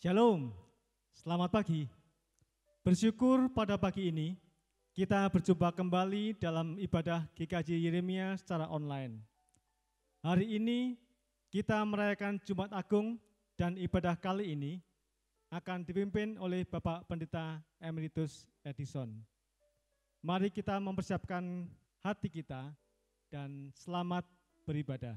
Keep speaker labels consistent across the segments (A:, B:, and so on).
A: Shalom, selamat pagi. Bersyukur pada pagi ini kita berjumpa kembali dalam ibadah GKJ Yeremia secara online. Hari ini kita merayakan Jumat Agung dan ibadah kali ini akan dipimpin oleh Bapak Pendeta Emeritus Edison. Mari kita mempersiapkan hati kita dan selamat beribadah.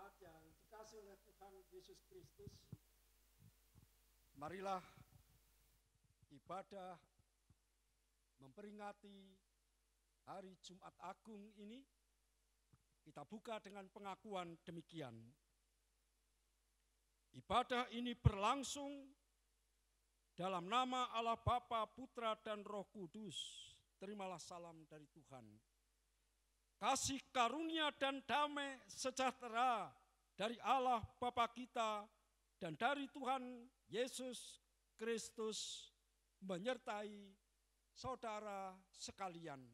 B: Jemaat yang dikasihi oleh Tuhan Yesus Kristus, marilah ibadah memperingati hari Jumat Agung ini kita buka dengan pengakuan demikian. Ibadah ini berlangsung dalam nama Allah Bapa, Putra, dan Roh Kudus. Terimalah salam dari Tuhan. Kasih karunia dan damai sejahtera dari Allah Bapa kita dan dari Tuhan Yesus Kristus menyertai saudara sekalian.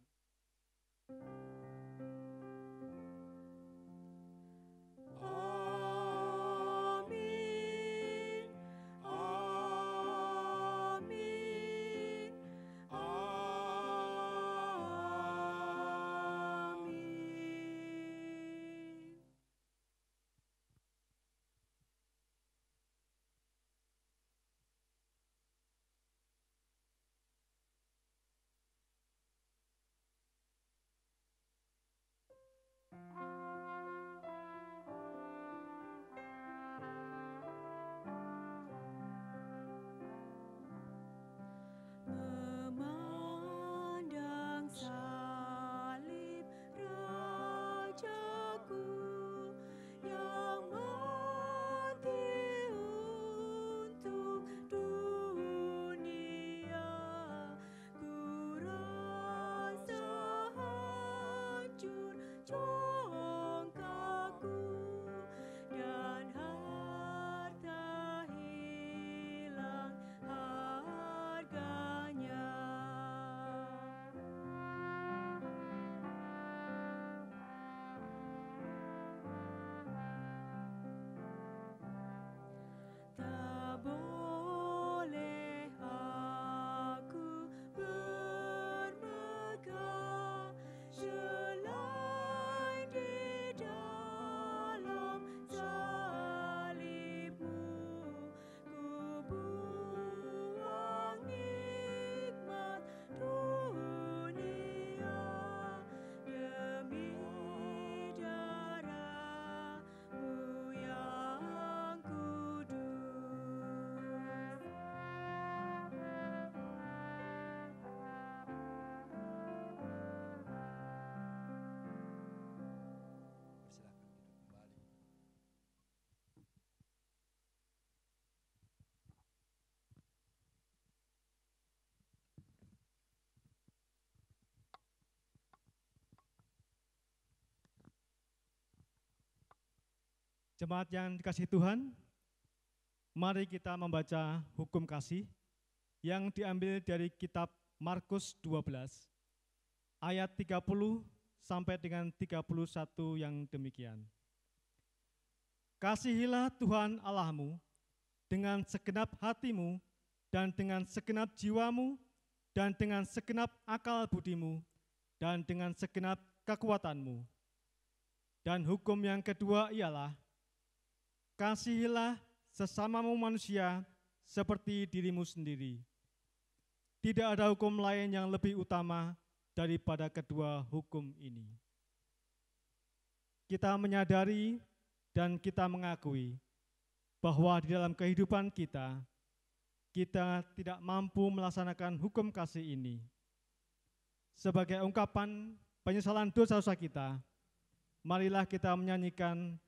A: Jemaat yang dikasihi Tuhan, mari kita membaca hukum kasih yang diambil dari kitab Markus 12, ayat 30 sampai dengan 31 yang demikian. Kasihilah Tuhan Allahmu dengan segenap hatimu dan dengan segenap jiwamu dan dengan segenap akal budimu dan dengan segenap kekuatanmu. Dan hukum yang kedua ialah kasihilah sesamamu manusia seperti dirimu sendiri. Tidak ada hukum lain yang lebih utama daripada kedua hukum ini. Kita menyadari dan kita mengakui bahwa di dalam kehidupan kita tidak mampu melaksanakan hukum kasih ini. Sebagai ungkapan penyesalan dosa-dosa kita, marilah kita menyanyikan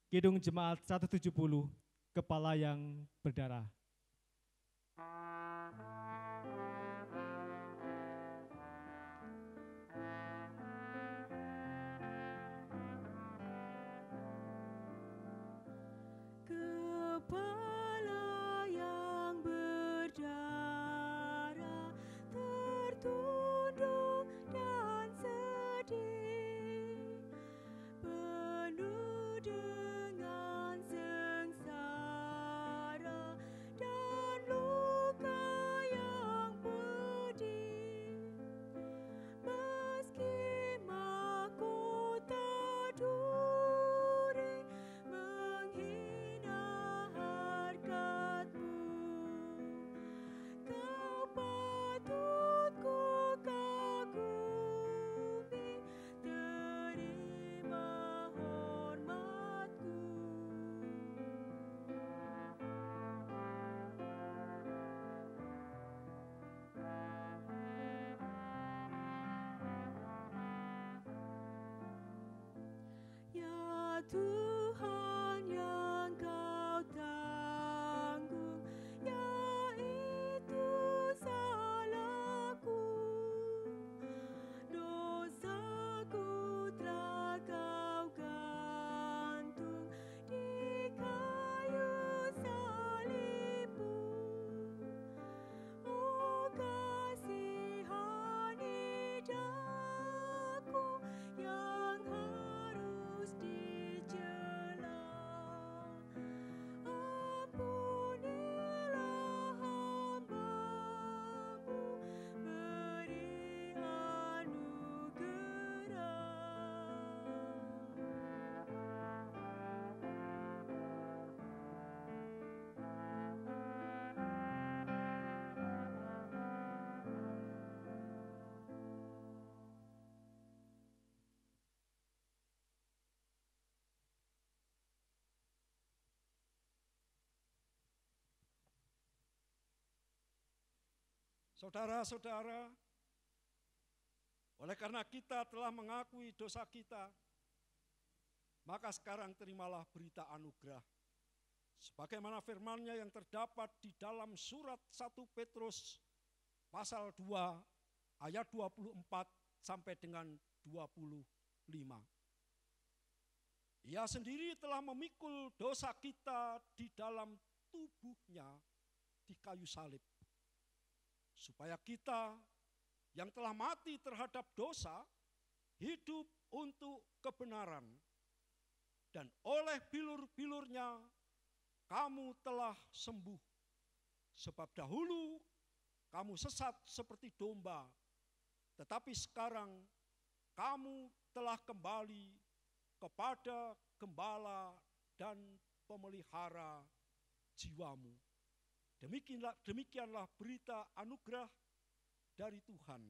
A: Kidung Jemaat 170, Kepala yang Berdarah.
C: Tuhan yang Kau tanggung, yaitu salahku, dosaku telah Kau gantung di kayu salibmu. Oh, kasihani daku yang harus dicela. Ampunilah hamba-Mu, beri anugerah.
B: Saudara-saudara, oleh karena kita telah mengakui dosa kita, maka sekarang terimalah berita anugerah. Sebagaimana firman-Nya yang terdapat di dalam surat 1 Petrus pasal 2 ayat 24 sampai dengan 25. Ia sendiri telah memikul dosa kita di dalam tubuh-Nya di kayu salib, supaya kita yang telah mati terhadap dosa hidup untuk kebenaran, dan oleh bilur-bilur-Nya kamu telah sembuh. Sebab dahulu kamu sesat seperti domba, tetapi sekarang kamu telah kembali kepada Gembala dan Pemelihara jiwamu. Demikianlah berita anugerah dari Tuhan.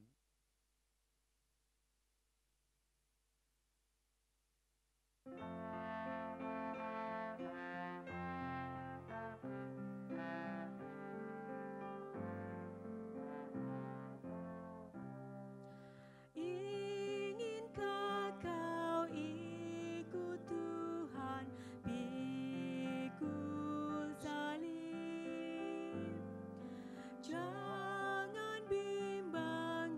C: Inginkah kau ikut Tuhan, pikul salib? Jangan bimbang,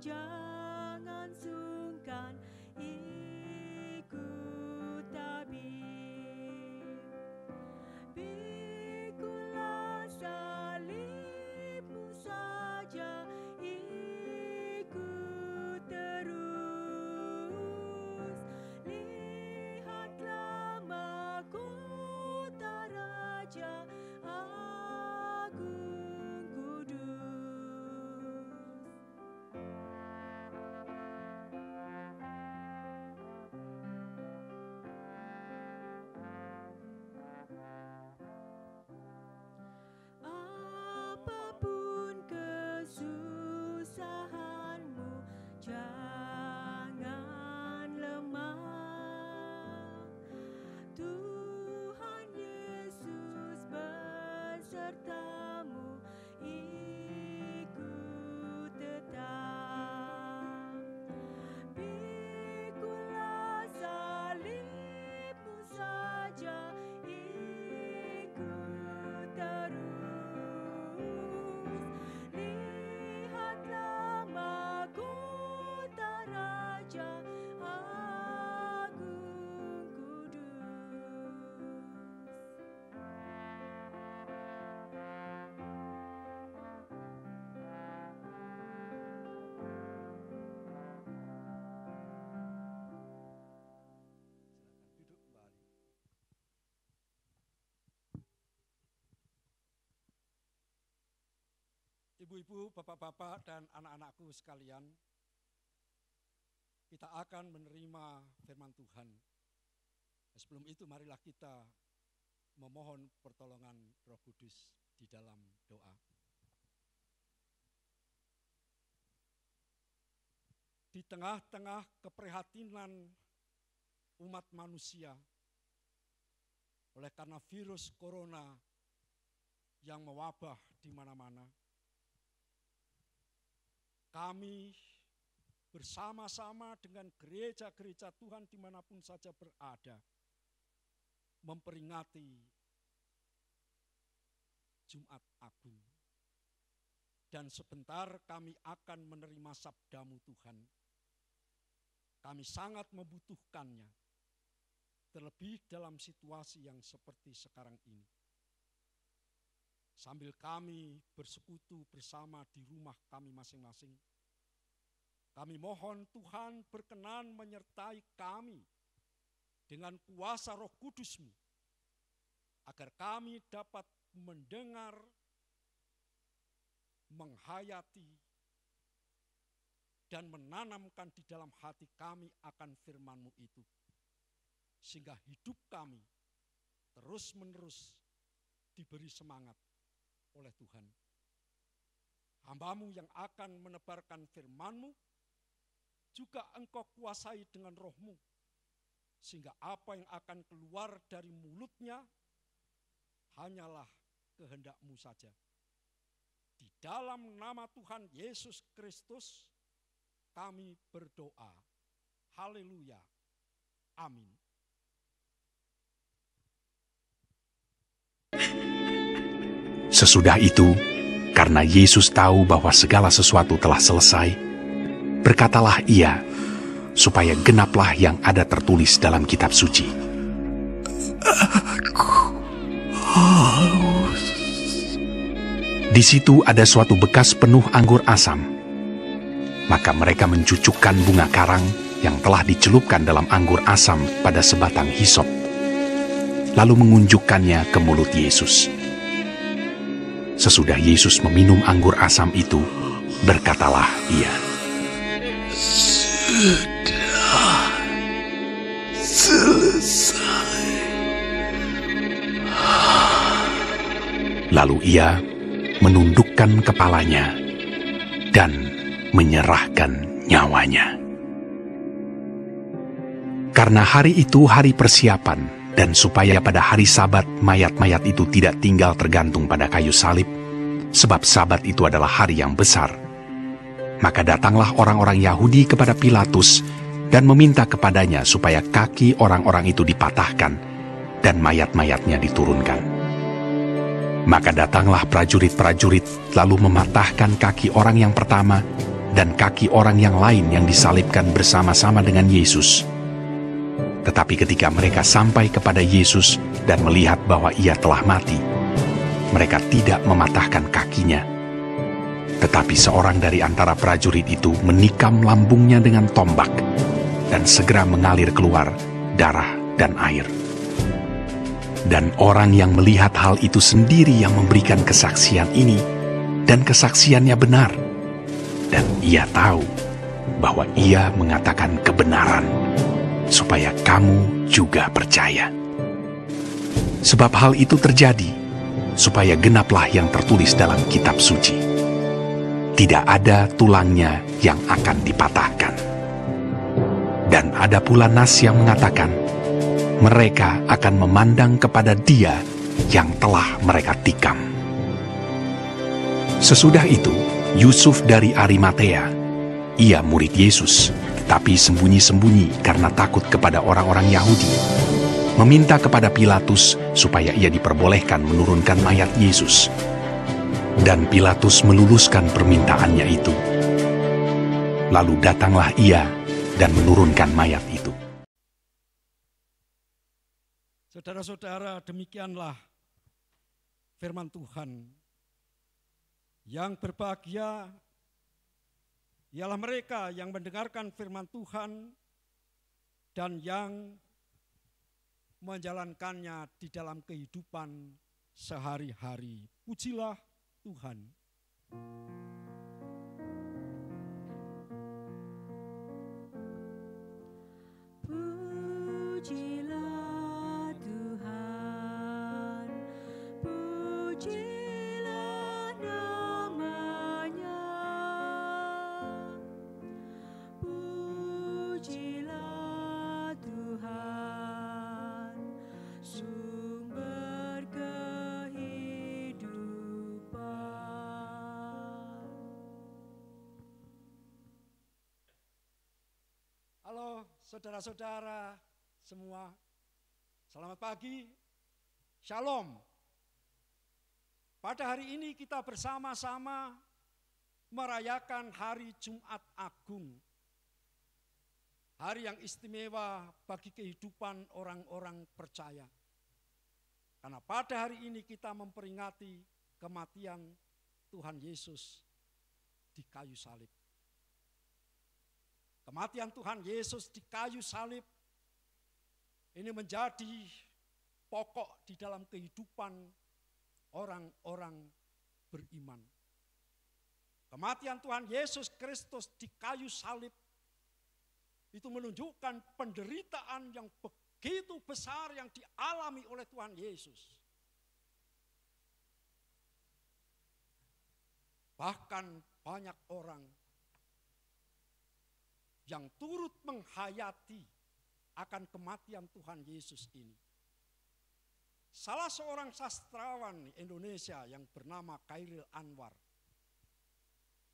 C: sertamu ikut tetap. Pikulah salibmu saja, ikut terus. Lihatlah mahkota Raja Agung Kudus.
B: Duduk kembali. Ibu-ibu, bapak-bapak, dan anak-anakku sekalian, kita akan menerima firman Tuhan. Sebelum itu marilah kita memohon pertolongan Roh Kudus di dalam doa. Di tengah-tengah keprihatinan umat manusia oleh karena virus corona yang mewabah di mana-mana, kami bersama-sama dengan gereja-gereja Tuhan dimanapun saja berada, memperingati Jumat Agung. Dan sebentar kami akan menerima sabdamu Tuhan. Kami sangat membutuhkannya, terlebih dalam situasi yang seperti sekarang ini. Sambil kami bersekutu bersama di rumah kami masing-masing, kami mohon Tuhan berkenan menyertai kami dengan kuasa Roh Kudus-Mu, agar kami dapat mendengar, menghayati, dan menanamkan di dalam hati kami akan firman-Mu itu. Sehingga hidup kami terus-menerus diberi semangat oleh Tuhan. Hamba-Mu yang akan menebarkan firman-Mu, juga Engkau kuasai dengan Roh-Mu, sehingga apa yang akan keluar dari mulutnya hanyalah kehendak-Mu saja. Di dalam nama Tuhan Yesus Kristus kami berdoa. Haleluya. Amin.
D: Sesudah itu, karena Yesus tahu bahwa segala sesuatu telah selesai, berkatalah ia, supaya genaplah yang ada tertulis dalam kitab suci. Aku haus. Di situ ada suatu bekas penuh anggur asam. Maka mereka mencucukkan bunga karang yang telah dicelupkan dalam anggur asam pada sebatang hisop, lalu mengunjukkannya ke mulut Yesus. Sesudah Yesus meminum anggur asam itu, berkatalah ia, "Sudah selesai." Lalu ia menundukkan kepalanya dan menyerahkan nyawanya. Karena hari itu hari persiapan, dan supaya pada hari Sabat mayat-mayat itu tidak tinggal tergantung pada kayu salib, sebab Sabat itu adalah hari yang besar, maka datanglah orang-orang Yahudi kepada Pilatus dan meminta kepadanya supaya kaki orang-orang itu dipatahkan dan mayat-mayatnya diturunkan. Maka datanglah prajurit-prajurit lalu mematahkan kaki orang yang pertama dan kaki orang yang lain yang disalibkan bersama-sama dengan Yesus. Tetapi ketika mereka sampai kepada Yesus dan melihat bahwa ia telah mati, mereka tidak mematahkan kakinya. Tetapi seorang dari antara prajurit itu menikam lambungnya dengan tombak, dan segera mengalir keluar darah dan air. Dan orang yang melihat hal itu sendiri yang memberikan kesaksian ini, dan kesaksiannya benar. Dan ia tahu bahwa ia mengatakan kebenaran, supaya kamu juga percaya. Sebab hal itu terjadi, supaya genaplah yang tertulis dalam kitab suci. Tidak ada tulangnya yang akan dipatahkan. Dan ada pula nas yang mengatakan, mereka akan memandang kepada Dia yang telah mereka tikam. Sesudah itu, Yusuf dari Arimatea, ia murid Yesus, tapi sembunyi-sembunyi karena takut kepada orang-orang Yahudi, meminta kepada Pilatus supaya ia diperbolehkan menurunkan mayat Yesus. Dan Pilatus meluluskan permintaannya itu. Lalu datanglah ia dan menurunkan mayat itu.
B: Saudara-saudara, demikianlah firman Tuhan. Yang berbahagia ialah mereka yang mendengarkan firman Tuhan dan yang menjalankannya di dalam kehidupan sehari-hari. Pujilah Tuhan.
C: Pujilah Tuhan, pujilah nama-Nya. Pujilah Tuhan, sumber kehidupan.
B: Halo saudara-saudara semua, selamat pagi, Shalom. Pada hari ini kita bersama-sama merayakan hari Jumat Agung. Hari yang istimewa bagi kehidupan orang-orang percaya. Karena pada hari ini kita memperingati kematian Tuhan Yesus di kayu salib. Kematian Tuhan Yesus di kayu salib ini menjadi pokok di dalam kehidupan orang-orang beriman. Kematian Tuhan Yesus Kristus di kayu salib itu menunjukkan penderitaan yang begitu besar yang dialami oleh Tuhan Yesus. Bahkan banyak orang yang turut menghayati akan kematian Tuhan Yesus ini. Salah seorang sastrawan Indonesia yang bernama Khairil Anwar,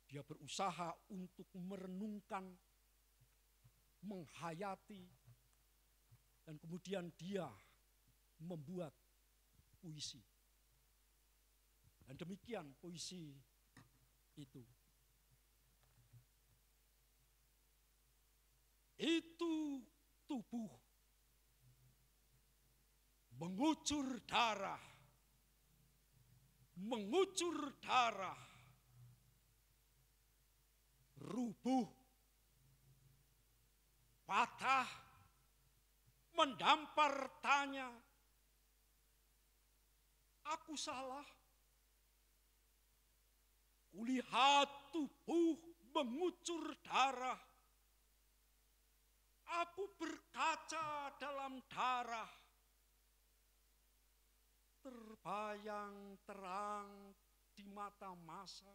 B: dia berusaha untuk merenungkan, menghayati, dan kemudian dia membuat puisi. Dan demikian puisi itu. Itu tubuh mengucur darah, rubuh, patah, mendampar tanya, aku salah? Kulihat tubuh mengucur darah, aku berkaca dalam darah, terbayang terang di mata masa,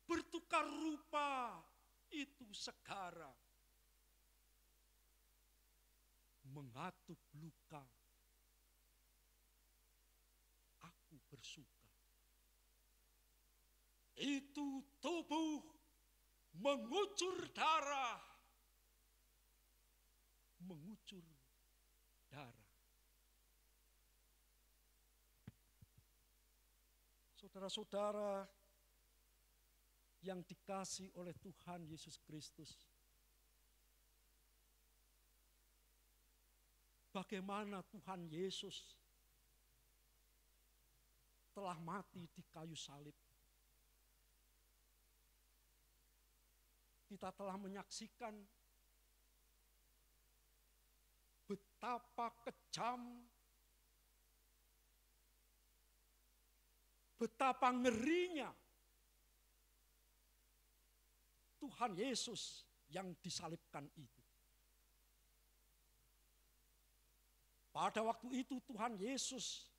B: bertukar rupa itu segara, mengatup luka, aku bersuka. Itu tubuh mengucur darah, mengucur darah. Saudara-saudara yang dikasihi oleh Tuhan Yesus Kristus, bagaimana Tuhan Yesus telah mati di kayu salib. Kita telah menyaksikan betapa kejam, betapa ngerinya Tuhan Yesus yang disalibkan itu. Pada waktu itu Tuhan Yesus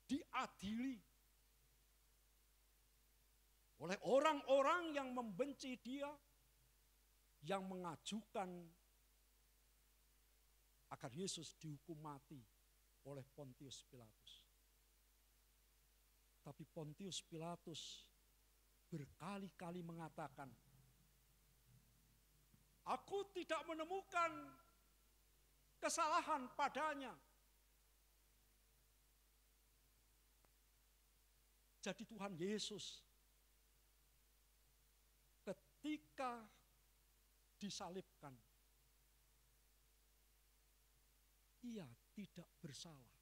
B: diadili oleh orang-orang yang membenci Dia, yang mengajukan agar Yesus dihukum mati oleh Pontius Pilatus. Tapi Pontius Pilatus berkali-kali mengatakan, aku tidak menemukan kesalahan padanya. Jadi Tuhan Yesus ketika disalibkan, ia tidak bersalah.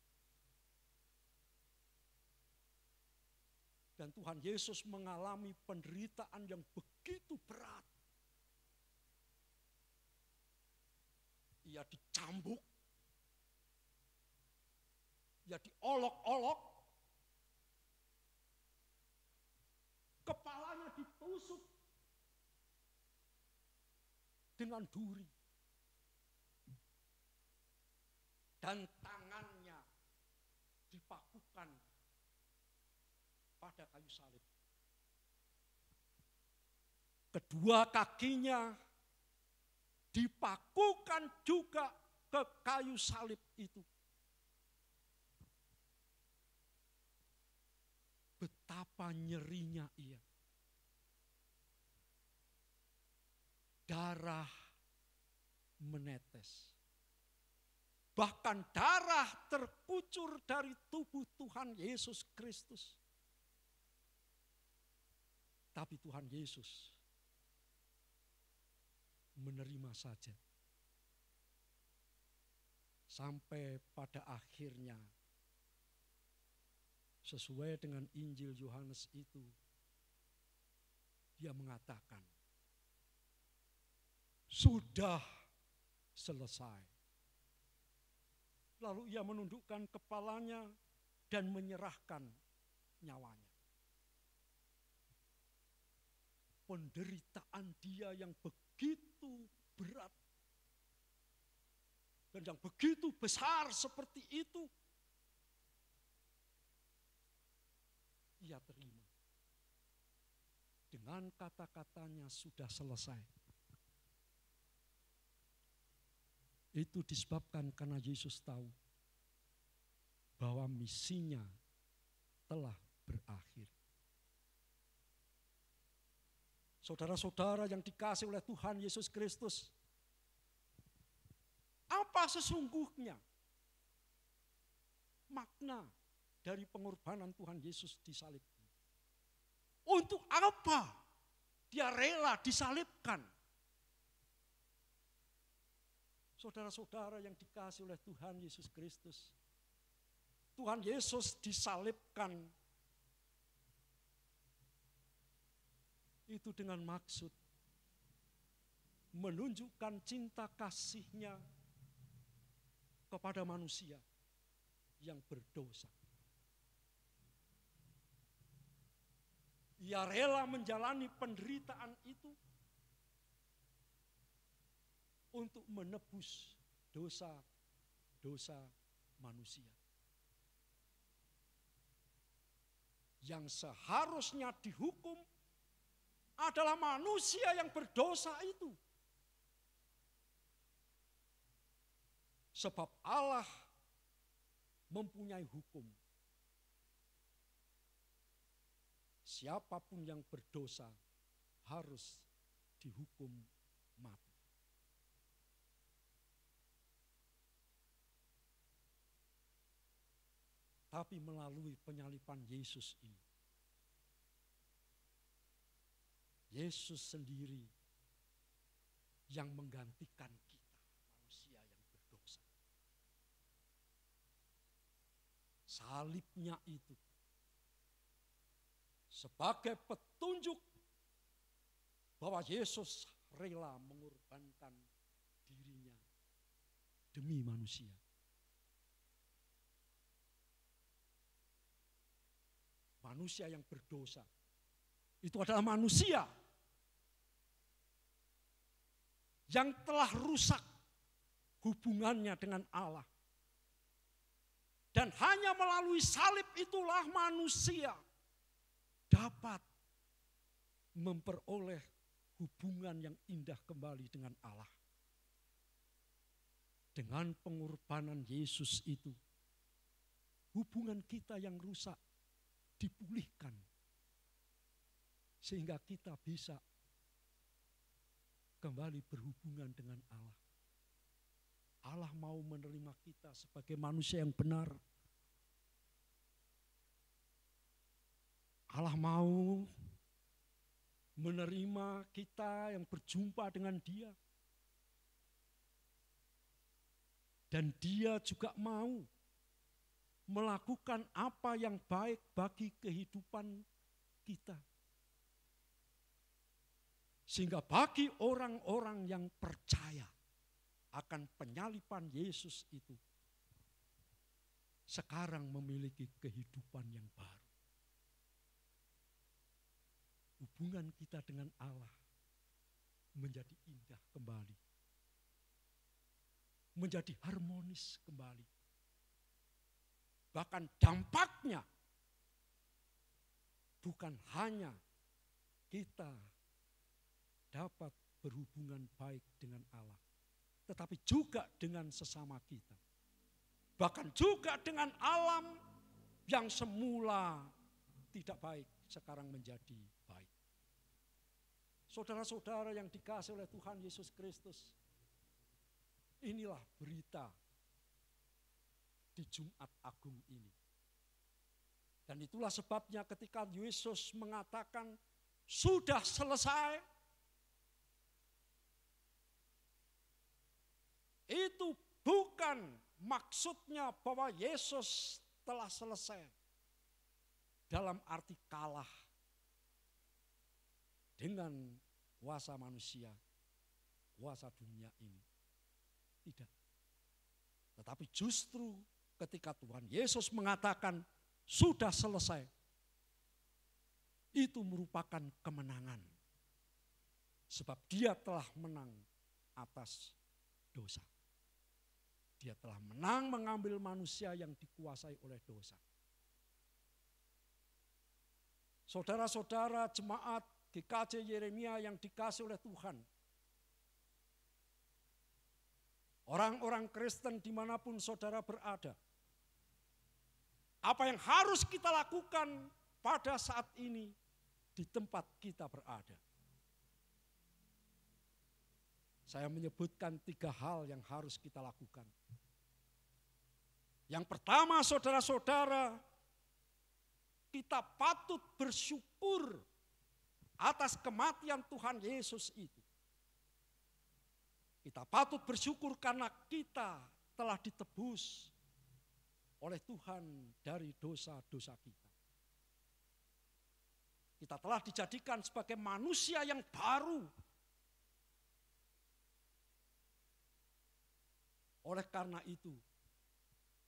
B: Dan Tuhan Yesus mengalami penderitaan yang begitu berat. Ia dicambuk, ia diolok-olok, kepalanya ditusuk dengan duri, dan tangannya dipakukan pada kayu salib. Kedua kakinya dipakukan juga ke kayu salib itu. Betapa nyerinya ia. Darah menetes. Bahkan darah terkucur dari tubuh Tuhan Yesus Kristus. Tapi Tuhan Yesus menerima saja. Sampai pada akhirnya, sesuai dengan Injil Yohanes itu, dia mengatakan, sudah selesai. Lalu ia menundukkan kepalanya dan menyerahkan nyawanya. Penderitaan dia yang begitu berat dan yang begitu besar seperti itu, ia terima. Dengan kata-katanya sudah selesai. Itu disebabkan karena Yesus tahu bahwa misinya telah berakhir. Saudara-saudara yang dikasihi oleh Tuhan Yesus Kristus, apa sesungguhnya makna dari pengorbanan Tuhan Yesus disalibkan? Untuk apa dia rela disalibkan? Saudara-saudara yang dikasihi oleh Tuhan Yesus Kristus, Tuhan Yesus disalibkan itu dengan maksud menunjukkan cinta kasih-Nya kepada manusia yang berdosa. Ia rela menjalani penderitaan itu untuk menebus dosa-dosa manusia. Yang seharusnya dihukum adalah manusia yang berdosa itu. Sebab Allah mempunyai hukum. Siapapun yang berdosa harus dihukum mati. Tapi melalui penyaliban Yesus ini, Yesus sendiri yang menggantikan kita, manusia yang berdosa. Salibnya itu sebagai petunjuk bahwa Yesus rela mengorbankan dirinya demi manusia. Manusia yang berdosa itu adalah manusia yang telah rusak hubungannya dengan Allah. Dan hanya melalui salib itulah manusia dapat memperoleh hubungan yang indah kembali dengan Allah. Dengan pengorbanan Yesus itu, hubungan kita yang rusak dipulihkan. Sehingga kita bisa kembali berhubungan dengan Allah. Allah mau menerima kita sebagai manusia yang benar. Allah mau menerima kita yang berjumpa dengan Dia. Dan Dia juga mau melakukan apa yang baik bagi kehidupan kita. Sehingga bagi orang-orang yang percaya akan penyaliban Yesus itu, sekarang memiliki kehidupan yang baru. Hubungan kita dengan Allah menjadi indah kembali. Menjadi harmonis kembali. Bahkan dampaknya bukan hanya kita dapat berhubungan baik dengan Allah, tetapi juga dengan sesama kita. Bahkan juga dengan alam yang semula tidak baik, sekarang menjadi baik. Saudara-saudara yang dikasihi oleh Tuhan Yesus Kristus, inilah berita di Jumat Agung ini. Dan itulah sebabnya ketika Yesus mengatakan sudah selesai, itu bukan maksudnya bahwa Yesus telah selesai dalam arti kalah dengan kuasa manusia, kuasa dunia ini. Tidak. Tetapi justru ketika Tuhan Yesus mengatakan sudah selesai, itu merupakan kemenangan. Sebab Dia telah menang atas dosa. Dia telah menang mengambil manusia yang dikuasai oleh dosa. Saudara-saudara jemaat GKJ Yeremia yang dikasihi oleh Tuhan, orang-orang Kristen dimanapun saudara berada, apa yang harus kita lakukan pada saat ini di tempat kita berada? Saya menyebutkan 3 hal yang harus kita lakukan. Yang pertama, saudara-saudara, kita patut bersyukur atas kematian Tuhan Yesus itu. Kita patut bersyukur karena kita telah ditebus oleh Tuhan dari dosa-dosa kita. Kita telah dijadikan sebagai manusia yang baru. Oleh karena itu,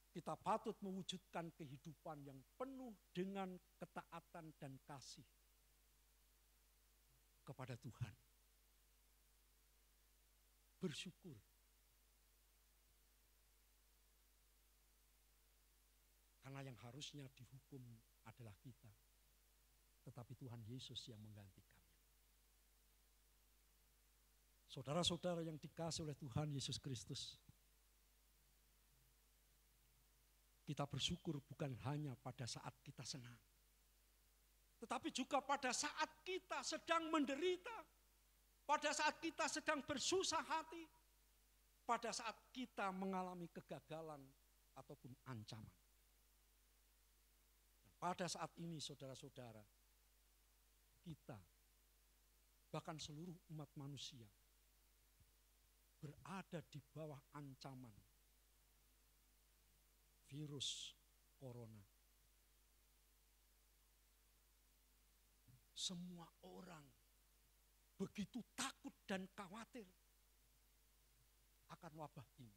B: kita patut mewujudkan kehidupan yang penuh dengan ketaatan dan kasih kepada Tuhan. Bersyukur. Karena yang harusnya dihukum adalah kita, tetapi Tuhan Yesus yang menggantikannya. Saudara-saudara yang dikasihi oleh Tuhan Yesus Kristus, kita bersyukur bukan hanya pada saat kita senang, tetapi juga pada saat kita sedang menderita, pada saat kita sedang bersusah hati, pada saat kita mengalami kegagalan ataupun ancaman. Dan pada saat ini saudara-saudara, kita bahkan seluruh umat manusia berada di bawah ancaman virus corona. Semua orang begitu takut dan khawatir akan wabah ini.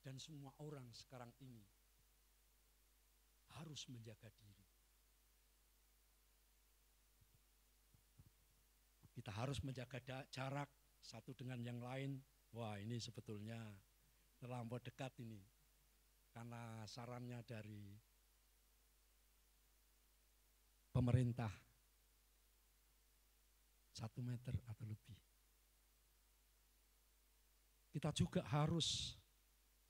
B: Dan semua orang sekarang ini harus menjaga diri. Kita harus menjaga jarak satu dengan yang lain. Wah, ini sebetulnya terlampau dekat ini. Karena sarannya dari pemerintah 1 meter atau lebih. Kita juga harus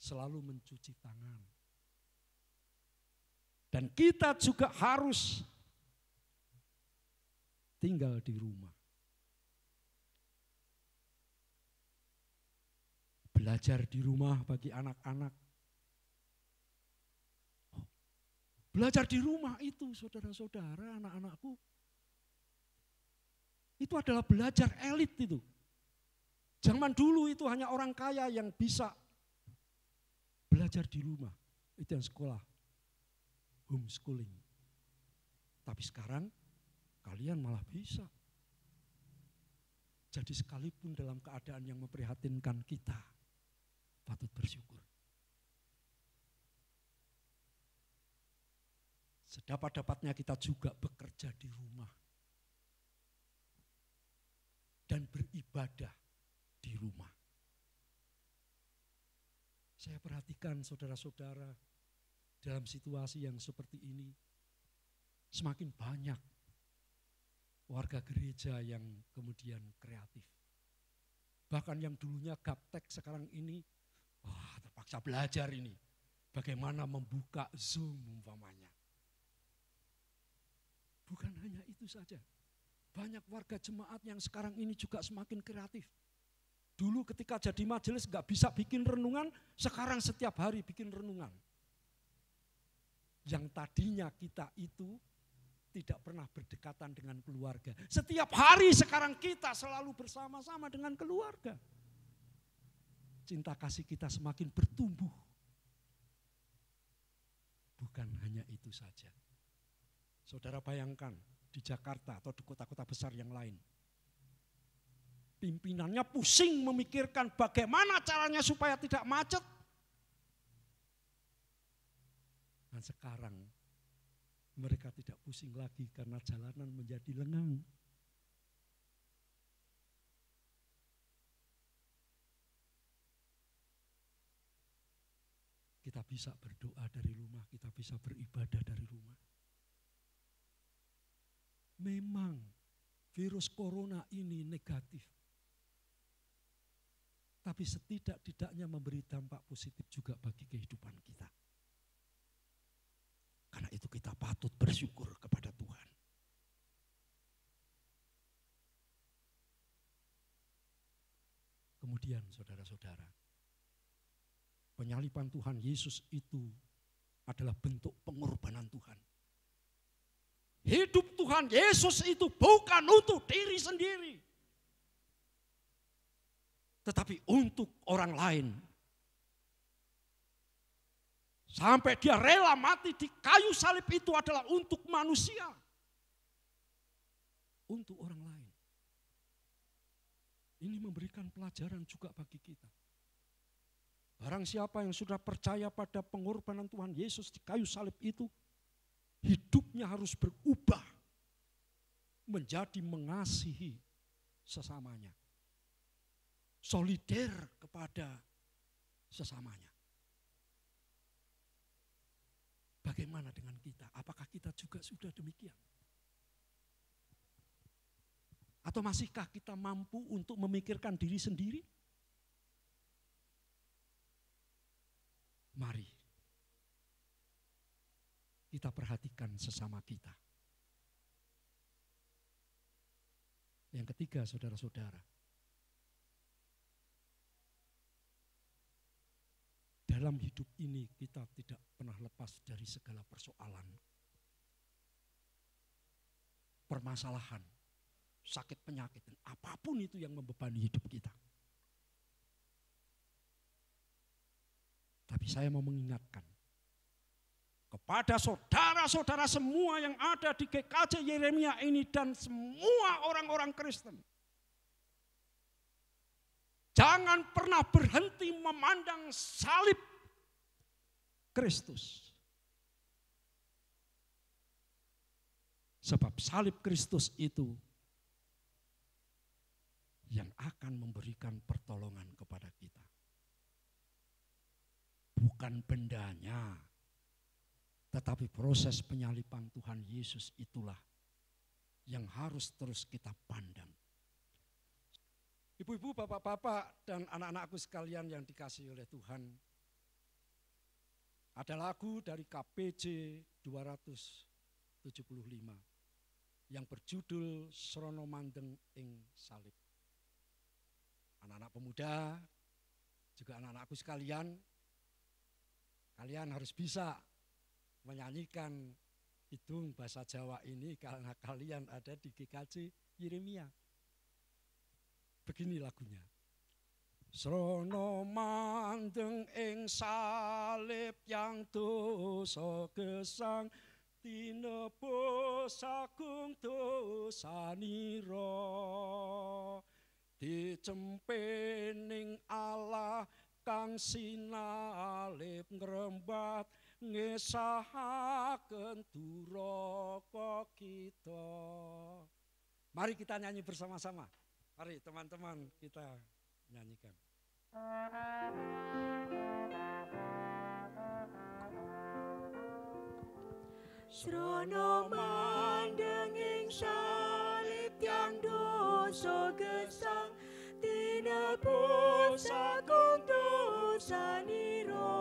B: selalu mencuci tangan. Dan kita juga harus tinggal di rumah. Belajar di rumah bagi anak-anak. Belajar di rumah itu, saudara-saudara, anak-anakku, itu adalah belajar elit itu. Zaman dulu itu hanya orang kaya yang bisa belajar di rumah. Itu yang sekolah, homeschooling. Tapi sekarang kalian malah bisa. Jadi sekalipun dalam keadaan yang memprihatinkan kita, patut bersyukur. Sedapat-dapatnya kita juga bekerja di rumah. Dan beribadah di rumah. Saya perhatikan saudara-saudara dalam situasi yang seperti ini, semakin banyak warga gereja yang kemudian kreatif. Bahkan yang dulunya gaptek sekarang ini, terpaksa belajar ini. Bagaimana membuka Zoom umpamanya. Bukan hanya itu saja. Banyak warga jemaat yang sekarang ini juga semakin kreatif. Dulu ketika jadi majelis gak bisa bikin renungan, sekarang setiap hari bikin renungan. Yang tadinya kita itu tidak pernah berdekatan dengan keluarga. Setiap hari sekarang kita selalu bersama-sama dengan keluarga. Cinta kasih kita semakin bertumbuh. Bukan hanya itu saja. Saudara bayangkan di Jakarta atau di kota-kota besar yang lain. Pimpinannya pusing memikirkan bagaimana caranya supaya tidak macet. Dan sekarang mereka tidak pusing lagi karena jalanan menjadi lengang. Kita bisa berdoa dari rumah, kita bisa beribadah dari rumah. Memang virus corona ini negatif. Tapi setidak-tidaknya memberi dampak positif juga bagi kehidupan kita. Karena itu kita patut bersyukur kepada Tuhan. Kemudian saudara-saudara, penyaliban Tuhan Yesus itu adalah bentuk pengorbanan Tuhan. Hidup Tuhan Yesus itu bukan untuk diri sendiri. Tetapi untuk orang lain. Sampai dia rela mati di kayu salib itu adalah untuk manusia. Untuk orang lain. Ini memberikan pelajaran juga bagi kita. Barang siapa yang sudah percaya pada pengorbanan Tuhan Yesus di kayu salib itu, hidupnya harus berubah menjadi mengasihi sesamanya. Solider kepada sesamanya. Bagaimana dengan kita? Apakah kita juga sudah demikian? Atau masihkah kita mampu untuk memikirkan diri sendiri? Mari kita perhatikan sesama kita. Yang ketiga, saudara-saudara, dalam hidup ini kita tidak pernah lepas dari segala persoalan, permasalahan, sakit penyakit, dan apapun itu yang membebani hidup kita. Tapi saya mau mengingatkan kepada saudara-saudara semua yang ada di GKJ Yeremia ini dan semua orang-orang Kristen. Jangan pernah berhenti memandang salib Kristus. Sebab salib Kristus itu yang akan memberikan pertolongan kepada kita. Bukan bendanya, tetapi proses penyaliban Tuhan Yesus itulah yang harus terus kita pandang. Ibu-ibu, bapak-bapak, dan anak-anakku sekalian yang dikasihi oleh Tuhan, Ada lagu dari KPJ 275 yang berjudul Srono Mandeng ing Salib. Anak-anak pemuda, juga anak-anakku sekalian, kalian harus bisa menyanyikan hidung bahasa Jawa ini karena kalian ada di GKJ Yeremia. Begini lagunya. Srono mandeng ing salib yang dosa gesang, tinebus agung dosanira, dicempening Allah kang sinalib ngrembat, ngesahaken duraka kita. Mari kita nyanyi bersama-sama. Mari teman-teman kita nyanyikan.
C: Srono mandeng ing salib yang dosa gesang, tinebus agung dosanira,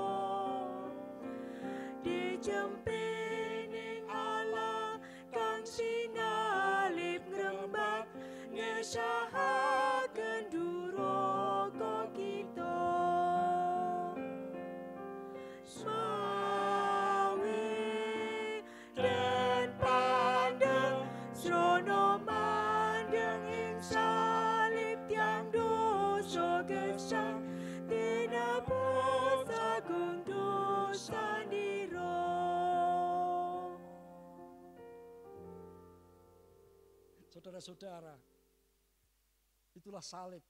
C: dijempening Allah kang sinalib ngrembat, ngesahaken duraka kita. Swawi den pandeng srono mandeng ing salib yang dosa gesang, tinebus agung dosanira.
B: Saudara-saudara, itulah salib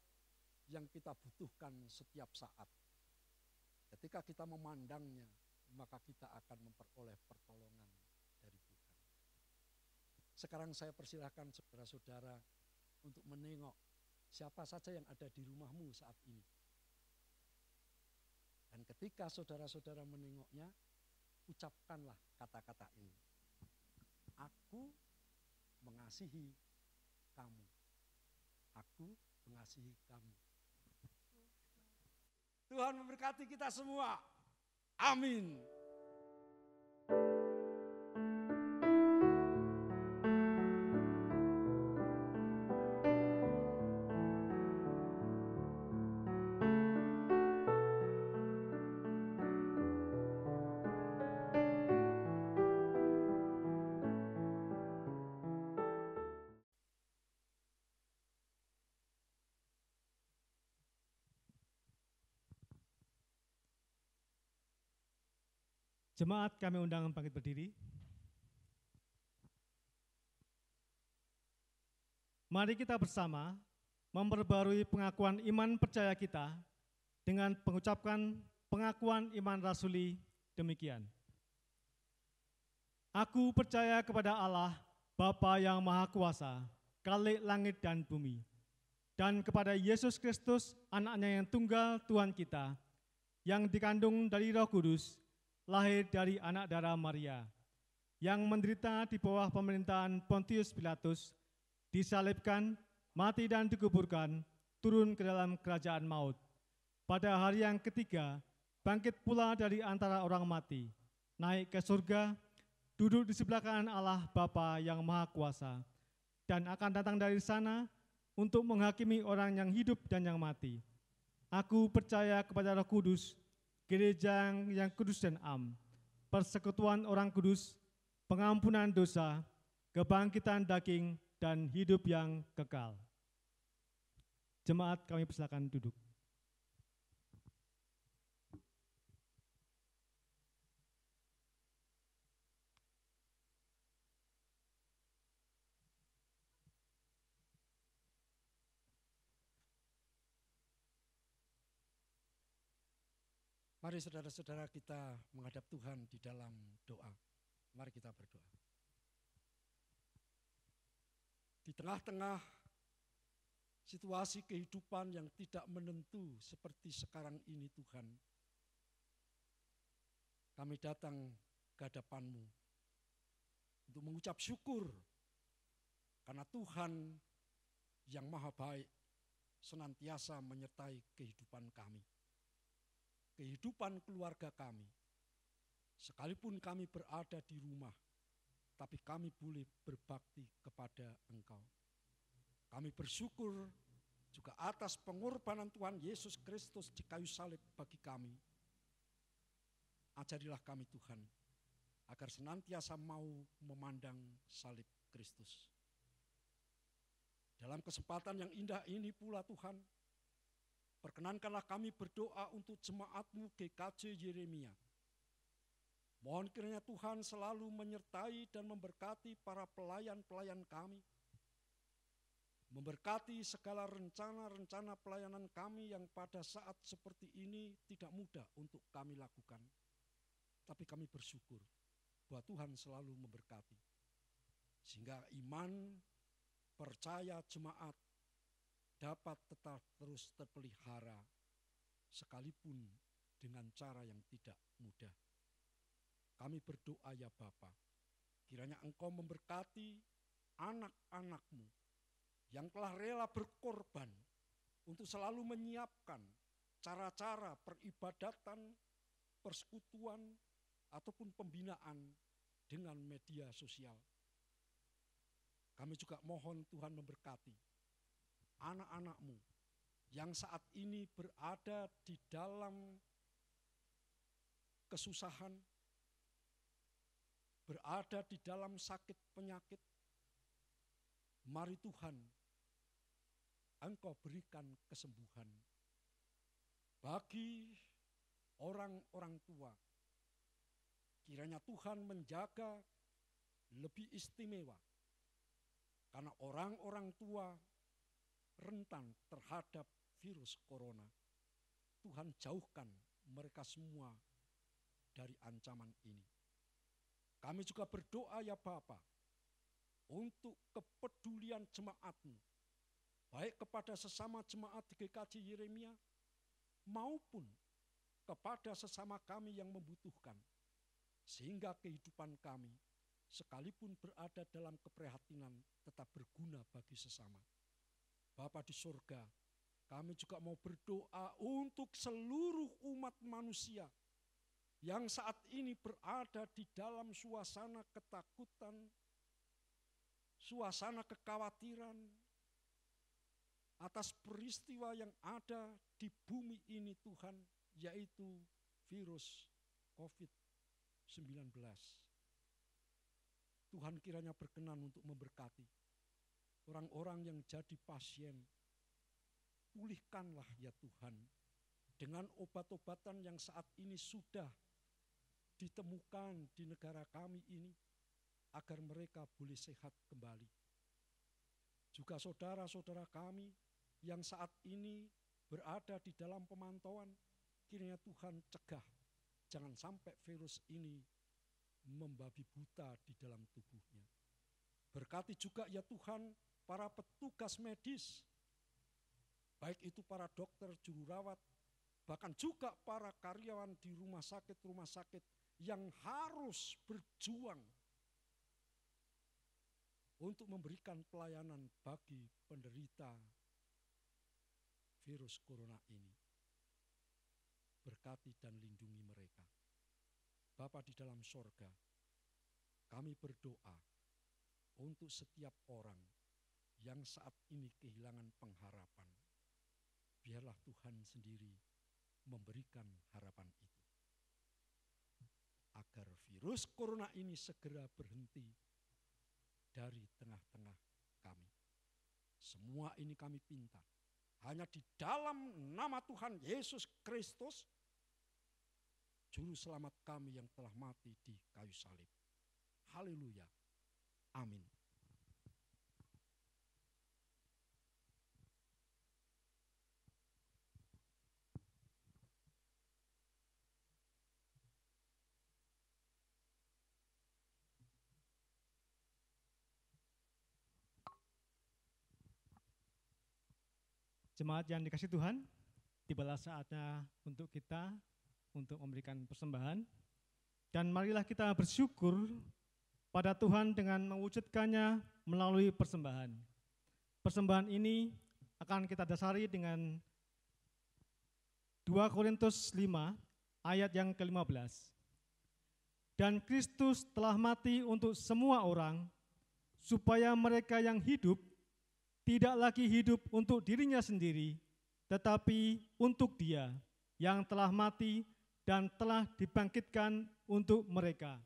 B: yang kita butuhkan setiap saat. Ketika kita memandangnya, maka kita akan memperoleh pertolongan dari Tuhan. Sekarang saya persilahkan saudara-saudara untuk menengok siapa saja yang ada di rumahmu saat ini. Dan ketika saudara-saudara menengoknya, ucapkanlah kata-kata ini. Aku mengasihi kamu. Aku mengasihi kamu. Tuhan memberkati kita semua. Amin.
A: Jemaat kami undang bangkit berdiri. Mari kita bersama memperbarui pengakuan iman percaya kita dengan mengucapkan pengakuan iman rasuli demikian. Aku percaya kepada Allah, Bapa yang Maha Kuasa, Khalik langit dan bumi, dan kepada Yesus Kristus, anaknya yang tunggal Tuhan kita, yang dikandung dari Roh Kudus, lahir dari anak darah Maria, yang menderita di bawah pemerintahan Pontius Pilatus, disalibkan, mati dan dikuburkan, turun ke dalam kerajaan maut. Pada hari yang ketiga, bangkit pula dari antara orang mati, naik ke surga, duduk di sebelah kanan Allah Bapa yang Maha Kuasa, dan akan datang dari sana untuk menghakimi orang yang hidup dan yang mati. Aku percaya kepada Roh Kudus, gereja yang kudus dan am, persekutuan orang kudus, pengampunan dosa, kebangkitan daging, dan hidup yang kekal. Jemaat kami persilakan duduk.
B: Mari saudara-saudara kita menghadap Tuhan di dalam doa. Mari kita berdoa. Di tengah-tengah situasi kehidupan yang tidak menentu seperti sekarang ini Tuhan, kami datang ke hadapan-Mu untuk mengucap syukur karena Tuhan yang maha baik senantiasa menyertai kehidupan kami, kehidupan keluarga kami, Sekalipun kami berada di rumah, tapi kami boleh berbakti kepada Engkau. Kami bersyukur juga atas pengorbanan Tuhan Yesus Kristus di kayu salib bagi kami. Ajarilah kami Tuhan, agar senantiasa mau memandang salib Kristus. Dalam kesempatan yang indah ini pula Tuhan, perkenankanlah kami berdoa untuk jemaat-Mu GKJ Yeremia. Mohon kiranya Tuhan selalu menyertai dan memberkati para pelayan-pelayan kami. Memberkati segala rencana-rencana pelayanan kami yang pada saat seperti ini tidak mudah untuk kami lakukan. Tapi kami bersyukur bahwa Tuhan selalu memberkati. Sehingga iman, percaya jemaat dapat tetap terus terpelihara sekalipun dengan cara yang tidak mudah. Kami berdoa ya Bapa, kiranya Engkau memberkati anak-anak-Mu yang telah rela berkorban untuk selalu menyiapkan cara-cara peribadatan, persekutuan, ataupun pembinaan dengan media sosial. Kami juga mohon Tuhan memberkati anak-anak-Mu yang saat ini berada di dalam kesusahan, berada di dalam sakit penyakit. Mari Tuhan, Engkau berikan kesembuhan bagi orang-orang tua. Kiranya Tuhan menjaga lebih istimewa, karena orang-orang tua rentan terhadap virus corona. Tuhan jauhkan mereka semua dari ancaman ini. Kami juga berdoa ya Bapa, untuk kepedulian jemaat-Mu, baik kepada sesama jemaat di GKJ Yeremia, maupun kepada sesama kami yang membutuhkan, sehingga kehidupan kami, sekalipun berada dalam keprihatinan, tetap berguna bagi sesama. Bapa di surga, kami juga mau berdoa untuk seluruh umat manusia yang saat ini berada di dalam suasana ketakutan, suasana kekhawatiran atas peristiwa yang ada di bumi ini Tuhan, yaitu virus COVID-19. Tuhan kiranya berkenan untuk memberkati orang-orang yang jadi pasien. Pulihkanlah ya Tuhan, dengan obat-obatan yang saat ini sudah ditemukan di negara kami ini, agar mereka boleh sehat kembali. Juga saudara-saudara kami yang saat ini berada di dalam pemantauan, kiranya Tuhan cegah, jangan sampai virus ini membabi buta di dalam tubuhnya. Berkati juga ya Tuhan para petugas medis, baik itu para dokter, juru rawat, bahkan juga para karyawan di rumah sakit yang harus berjuang untuk memberikan pelayanan bagi penderita virus corona ini. Berkati dan lindungi mereka. Bapa di dalam sorga, kami berdoa untuk setiap orang yang saat ini kehilangan pengharapan. Biarlah Tuhan sendiri memberikan harapan itu, agar virus corona ini segera berhenti dari tengah-tengah kami. Semua ini kami pinta hanya di dalam nama Tuhan Yesus Kristus, Juru Selamat kami yang telah mati di kayu salib. Haleluya. Amin.
A: Jemaat yang dikasihi Tuhan, tibalah saatnya untuk kita untuk memberikan persembahan. Dan marilah kita bersyukur pada Tuhan dengan mewujudkannya melalui persembahan. Persembahan ini akan kita dasari dengan 2 Korintus 5 ayat yang ke-15. Dan Kristus telah mati untuk semua orang, supaya mereka yang hidup tidak lagi hidup untuk dirinya sendiri, tetapi untuk Dia yang telah mati dan telah dibangkitkan untuk mereka.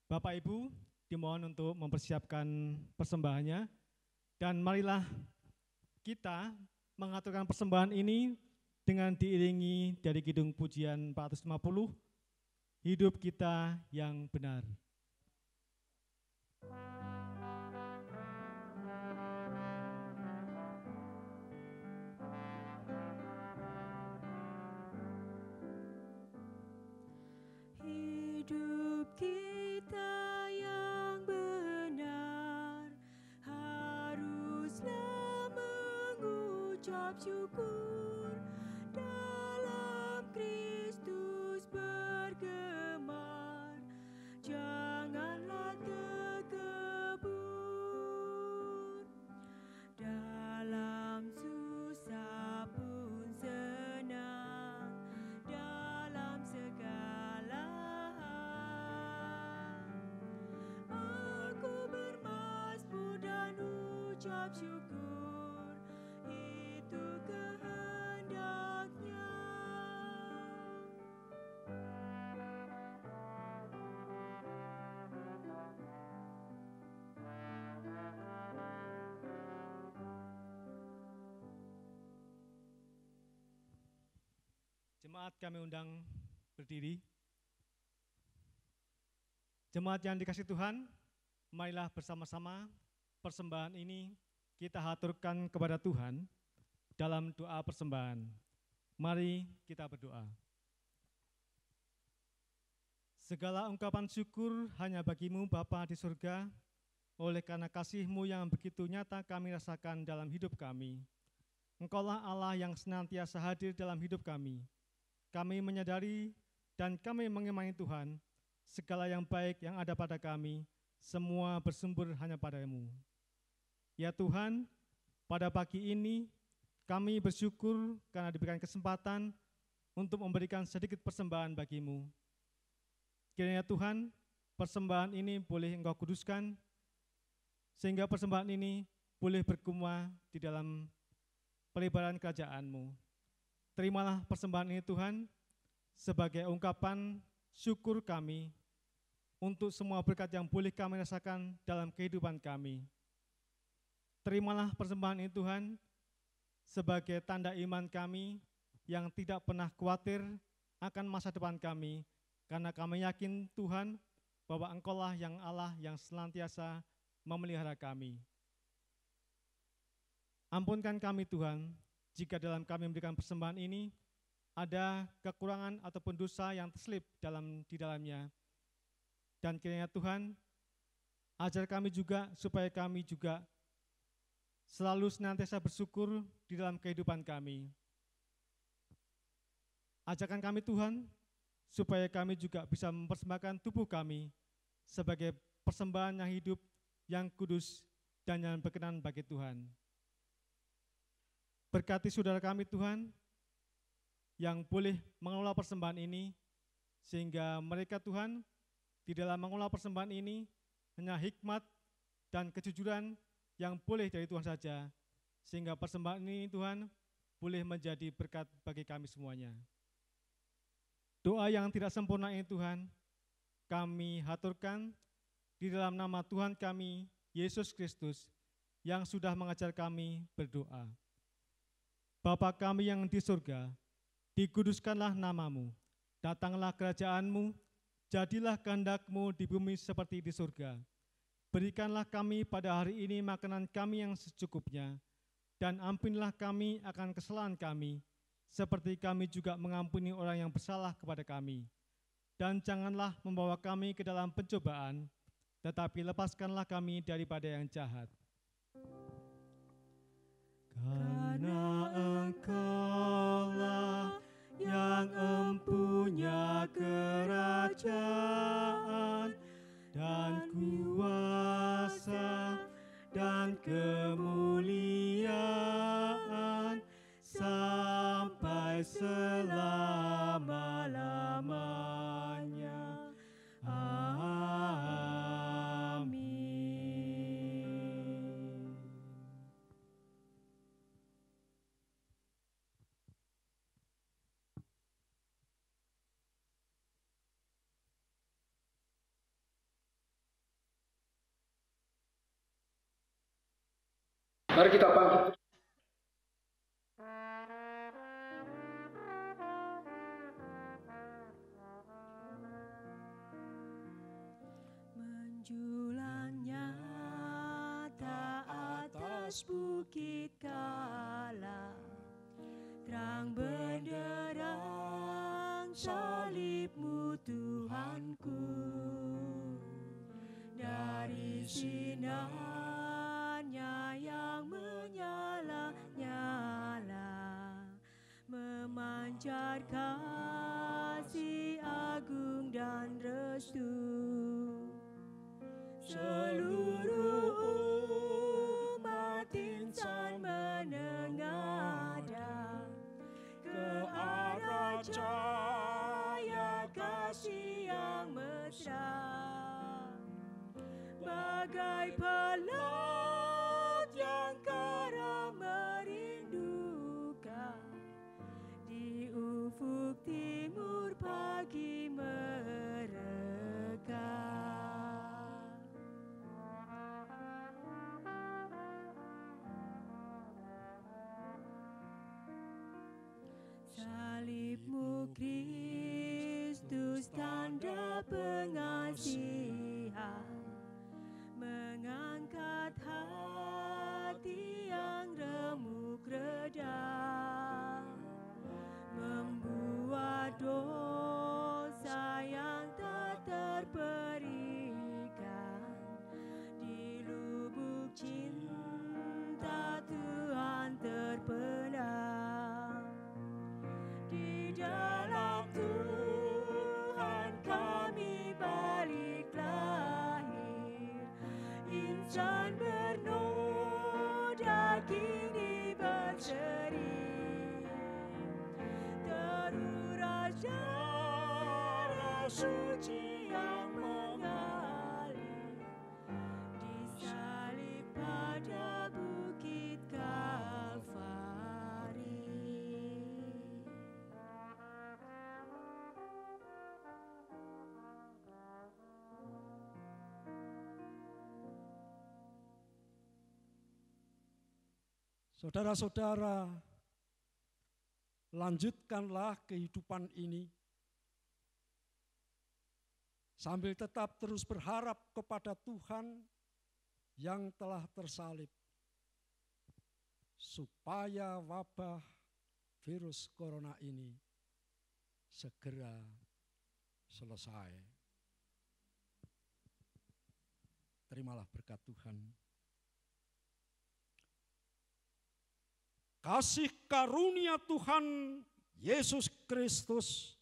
A: Bapak Ibu, dimohon untuk mempersiapkan persembahannya, dan marilah kita mengaturkan persembahan ini dengan diiringi dari kidung pujian 450, Hidup Kita yang Benar.
C: Hidup kita yang benar haruslah mengucap syukur, dalam Kristus bergemar, janganlah terkebur. Dalam susah pun senang, dalam segala hal aku bermazmur dan ucap syukur, itu kehendaknya.
A: Jemaat kami undang berdiri. Jemaat yang dikasihi Tuhan, marilah bersama-sama persembahan ini kita haturkan kepada Tuhan dalam doa persembahan. Mari kita berdoa. Segala ungkapan syukur hanya bagi-Mu Bapa di surga, oleh karena kasih-Mu yang begitu nyata kami rasakan dalam hidup kami. Engkaulah Allah yang senantiasa hadir dalam hidup kami. Kami menyadari dan kami mengimani Tuhan, segala yang baik yang ada pada kami, semua bersumber hanya pada-Mu. Ya Tuhan, pada pagi ini kami bersyukur karena diberikan kesempatan untuk memberikan sedikit persembahan bagi-Mu. Kiranya Tuhan, persembahan ini boleh Engkau kuduskan, sehingga persembahan ini boleh bergema di dalam pelebaran kerajaan-Mu. Terimalah persembahan ini Tuhan, sebagai ungkapan syukur kami untuk semua berkat yang boleh kami rasakan dalam kehidupan kami. Terimalah persembahan ini Tuhan, sebagai tanda iman kami yang tidak pernah khawatir akan masa depan kami, karena kami yakin Tuhan bahwa Engkaulah yang Allah yang senantiasa memelihara kami. Ampunkan kami Tuhan, jika dalam kami memberikan persembahan ini ada kekurangan ataupun dosa yang terselip di dalamnya. Dan kiranya Tuhan, ajar kami juga supaya kami juga selalu senantiasa bersyukur di dalam kehidupan kami. Ajarkan kami Tuhan, supaya kami juga bisa mempersembahkan tubuh kami sebagai persembahan yang hidup, yang kudus, dan yang berkenan bagi Tuhan. Berkati saudara kami Tuhan, yang boleh mengelola persembahan ini, sehingga mereka Tuhan, di dalam mengelola persembahan ini, hanya hikmat dan kejujuran yang boleh dari Tuhan saja, sehingga persembahan ini Tuhan, boleh menjadi berkat bagi kami semuanya. Doa yang tidak sempurna ini Tuhan, kami haturkan di dalam nama Tuhan kami, Yesus Kristus, yang sudah mengajar kami berdoa. Bapa kami yang di surga, dikuduskanlah nama-Mu, datanglah kerajaan-Mu, jadilah kehendak-Mu di bumi seperti di surga. Berikanlah kami pada hari ini makanan kami yang secukupnya, dan ampunilah kami akan kesalahan kami, seperti kami juga mengampuni orang yang bersalah kepada kami. Dan janganlah membawa kami ke dalam pencobaan, tetapi lepaskanlah kami daripada yang jahat. Karena Engkaulah yang empunya kerajaan dan kuasa dan kemuliaan sampai selama-lamanya.
E: Mari kita bangkit.
C: Menjulang nyata atas bukit kala, terang benderang salibmu Tuhanku. Dari sinarnya yang menyala-nyala, memancar kasih agung dan restu. Seluruh umat insan menengadah ke arah cahaya kasih yang mesra, bagai pelaut yang karam merindukan di ufuk timur pagi mereka. Salibmu Kristus tanda pengasihan, mengangkat hati yang remuk reda, membuat dosa yang tak terperikan di lubuk cinta Tuhan terpendam. Di dalam Tuhan kami balik lahir, insan bernoda kini berseri, teruras darah suci yang mengalir, disalib pada bukit Kalvari.
B: Saudara-saudara, lanjutkanlah kehidupan ini sambil tetap terus berharap kepada Tuhan yang telah tersalib, supaya wabah virus corona ini segera selesai. Terimalah berkat Tuhan. Kasih karunia Tuhan Yesus Kristus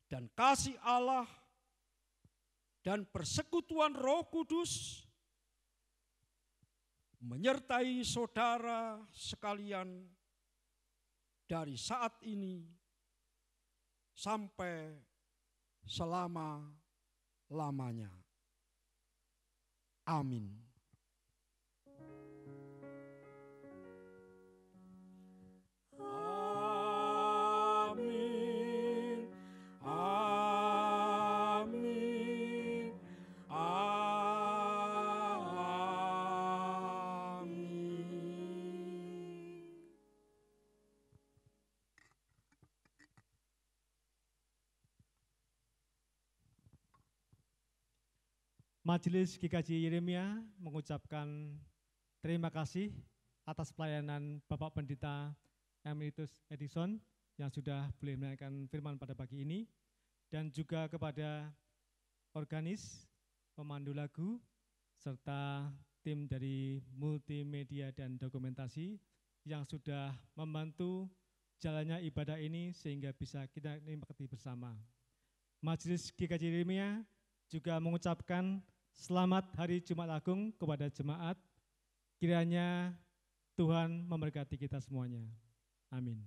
B: dan kasih Allah dan persekutuan Roh Kudus menyertai saudara sekalian dari saat ini sampai selama-lamanya. Amin.
A: Majelis GKJ Yeremia mengucapkan terima kasih atas pelayanan Bapak Pendeta Emeritus Edison yang sudah boleh menaikkan firman pada pagi ini, dan juga kepada organis, pemandu lagu, serta tim dari multimedia dan dokumentasi yang sudah membantu jalannya ibadah ini sehingga bisa kita nikmati bersama. Majelis GKJ Yeremia juga mengucapkan selamat Hari Jumat Agung kepada jemaat. Kiranya Tuhan memberkati kita semuanya. Amin.